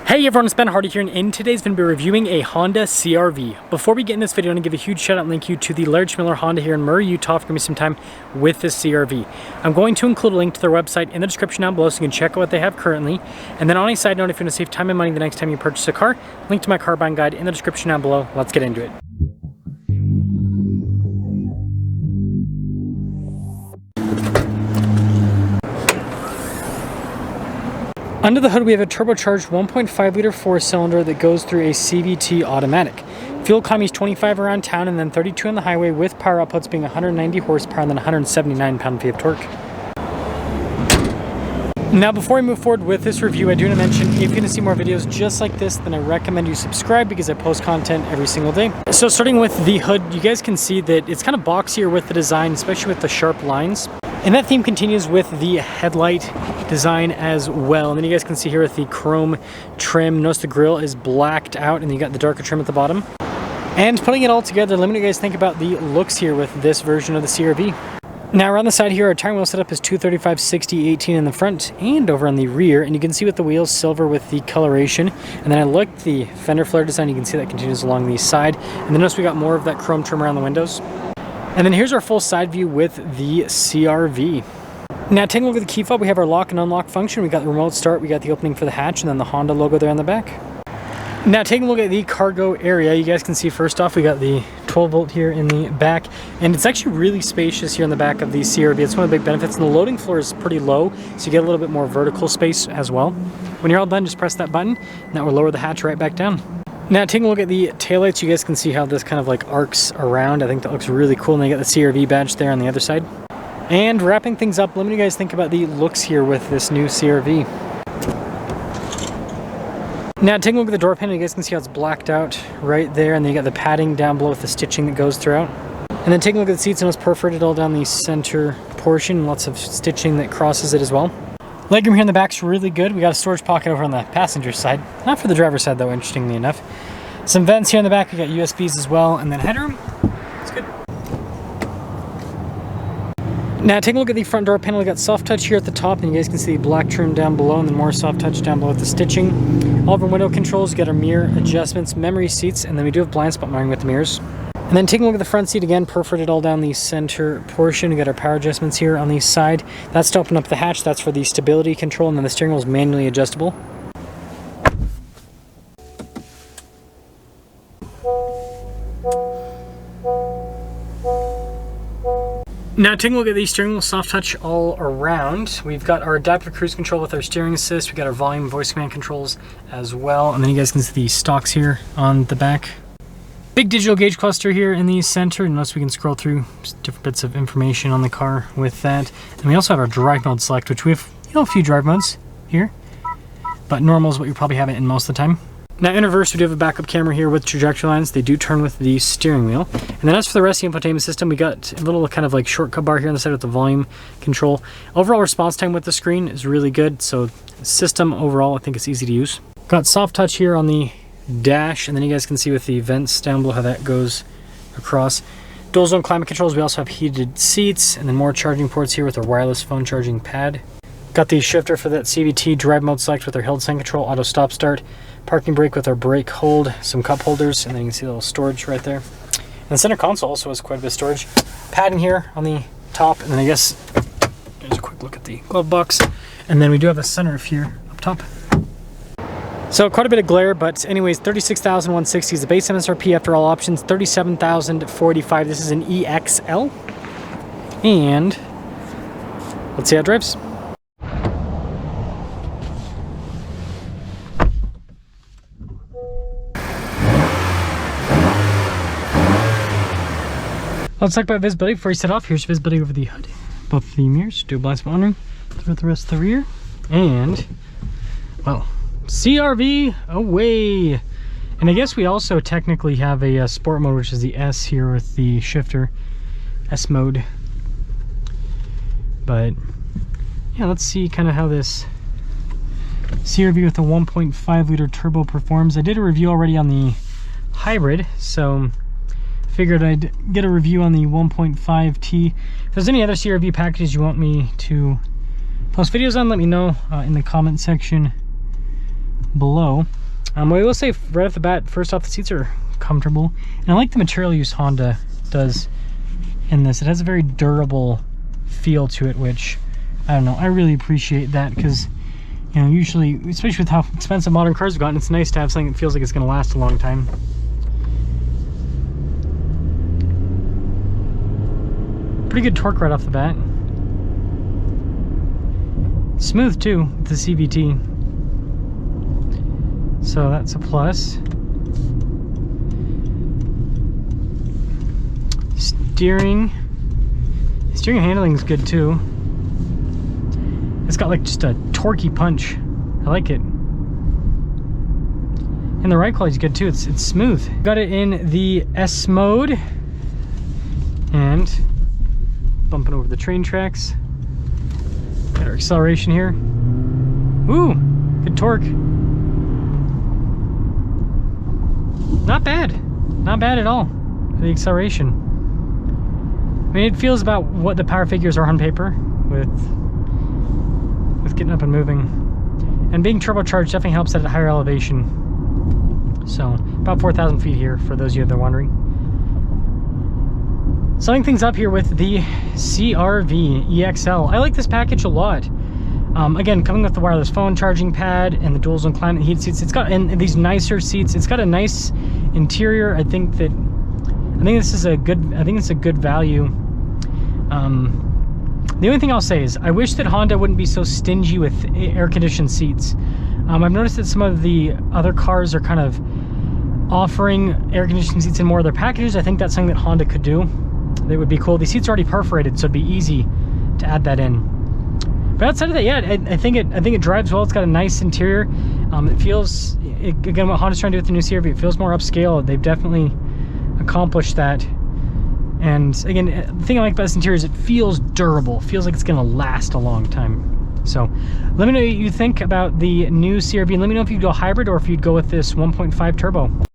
Hey everyone, it's Ben Hardy here, and in today's video we're reviewing a Honda CR-V. Before we get in this video, I want to give a huge shout out and thank you to the Larry Miller Honda here in Murray, Utah for giving me some time with this CR-V. I'm going to include a link to their website in the description down below so you can check out what they have currently. And then on a side note, if you want to save time and money the next time you purchase a car, link to my car buying guide in the description down below. Let's get into it. Under the hood, we have a turbocharged 1.5 liter 4-cylinder that goes through a CVT automatic. Fuel economy is 25 around town and then 32 on the highway, with power outputs being 190 horsepower and then 179 pound-feet of torque. Now, before I move forward with this review, I do want to mention, if you want to see more videos just like this, then I recommend you subscribe because I post content every single day. So starting with the hood, you guys can see that it's kind of boxier with the design, especially with the sharp lines. And that theme continues with the headlight design as well. And then you guys can see here with the chrome trim, notice the grille is blacked out and you got the darker trim at the bottom. And putting it all together, let me know what you guys think about the looks here with this version of the CR-V. Now around the side here, our tire wheel setup is 235/60/18 in the front and over on the rear. And you can see with the wheels, silver with the coloration. And then I looked the fender flare design, you can see that continues along the side. And then notice we got more of that chrome trim around the windows. And then here's our full side view with the CR-V. Now taking a look at the key fob, we have our lock and unlock function. We got the remote start, we got the opening for the hatch, and then the Honda logo there on the back. Now taking a look at the cargo area, you guys can see first off we got the 12 volt here in the back, and it's actually really spacious here in the back of the CR-V. It's one of the big benefits, and the loading floor is pretty low, so you get a little bit more vertical space as well. When you're all done, just press that button, and that will lower the hatch right back down. Now taking a look at the taillights, you guys can see how this kind of like arcs around. I think that looks really cool, and they got the CR-V badge there on the other side. And wrapping things up, let me know what you guys think about the looks here with this new CR-V. Now taking a look at the door panel, you guys can see how it's blacked out right there, and then you got the padding down below with the stitching that goes throughout. And then taking a look at the seats, and it's perforated all down the center portion, lots of stitching that crosses it as well. Legroom here in the back's really good. We got a storage pocket over on the passenger side, not for the driver's side though, interestingly enough. Some vents here in the back, we got USBs as well, and then headroom. It's good. Now taking a look at the front door panel, we got soft touch here at the top, and you guys can see the black trim down below, and then more soft touch down below with the stitching. All of our window controls, we got our mirror adjustments, memory seats, and then we do have blind spot monitoring with the mirrors. And then taking a look at the front seat again, perforated all down the center portion. We got our power adjustments here on the side. That's to open up the hatch, that's for the stability control, and then the steering wheel is manually adjustable. Now taking a look at the steering wheel, soft touch all around. We've got our adaptive cruise control with our steering assist. We got our volume voice command controls as well. And then you guys can see the stocks here on the back. Big digital gauge cluster here in the center. Notice we can scroll through different bits of information on the car with that. And we also have our drive mode select, which we have, a few drive modes here. But normal is what you probably have it in most of the time. Now in reverse, we do have a backup camera here with trajectory lines. They do turn with the steering wheel. And then as for the rest of the infotainment system, we got a little kind of like shortcut bar here on the side with the volume control. Overall response time with the screen is really good. So system overall, I think it's easy to use. Got soft touch here on the dash, and then you guys can see with the vents down below how that goes across. Dual zone climate controls. We also have heated seats, and then more charging ports here with our wireless phone charging pad. Got the shifter for that CVT, drive mode select with our hill descent control, auto stop start, parking brake with our brake hold, some cup holders, and then you can see a little storage right there. And the center console also has quite a bit of storage. Padding here on the top, and then I guess here's a quick look at the glove box, and then we do have a sunroof here up top. So quite a bit of glare, but anyways, 36,160 is the base MSRP after all options, 37,045. This is an EXL. And let's see how it drives. Let's talk about visibility before you set off. Here's visibility over the hood. Both the mirrors, do blind spot monitoring through the rest of the rear. And, well, CR-V away. And I guess we also technically have a sport mode, which is the S here with the shifter, S mode. But yeah, let's see kind of how this CR-V with the 1.5 liter turbo performs. I did a review already on the hybrid, so figured I'd get a review on the 1.5T. If there's any other CR-V packages you want me to post videos on, let me know in the comment section below. I will say right off the bat, first off, the seats are comfortable, and I like the material use Honda does in this. It has a very durable feel to it, which I don't know, I really appreciate that, because you know, usually, especially with how expensive modern cars have gotten, it's nice to have something that feels like it's going to last a long time. Pretty good torque right off the bat. Smooth too with the CVT, so that's a plus. Steering and handling is good too. It's got like just a torquey punch. I like it. And the ride quality is good too. It's smooth. Got it in the S mode, and bumping over the train tracks. Got our acceleration here. Ooh, good torque. Not bad. Not bad at all for the acceleration. I mean, it feels about what the power figures are on paper with getting up and moving. And being turbocharged definitely helps at a higher elevation. So, about 4,000 feet here, for those of you that are wondering. Summing things up here with the CR-V EXL. I like this package a lot. Again, coming with the wireless phone charging pad and the dual zone climate heated seats, it's got, and these nicer seats, it's got a nice interior. I think this is a good value. The only thing I'll say is I wish that Honda wouldn't be so stingy with air-conditioned seats. I've noticed that some of the other cars are kind of offering air-conditioned seats in more of their packages. I think that's something that Honda could do. That would be cool. These seats are already perforated, so it'd be easy to add that in. But outside of that, yeah, I think it drives well. It's got a nice interior. It feels, again, what Honda's trying to do with the new CR-V, it feels more upscale. They've definitely accomplished that. And again, the thing I like about this interior is it feels durable. It feels like it's going to last a long time. So let me know what you think about the new CR-V, and let me know if you'd go hybrid or if you'd go with this 1.5 turbo.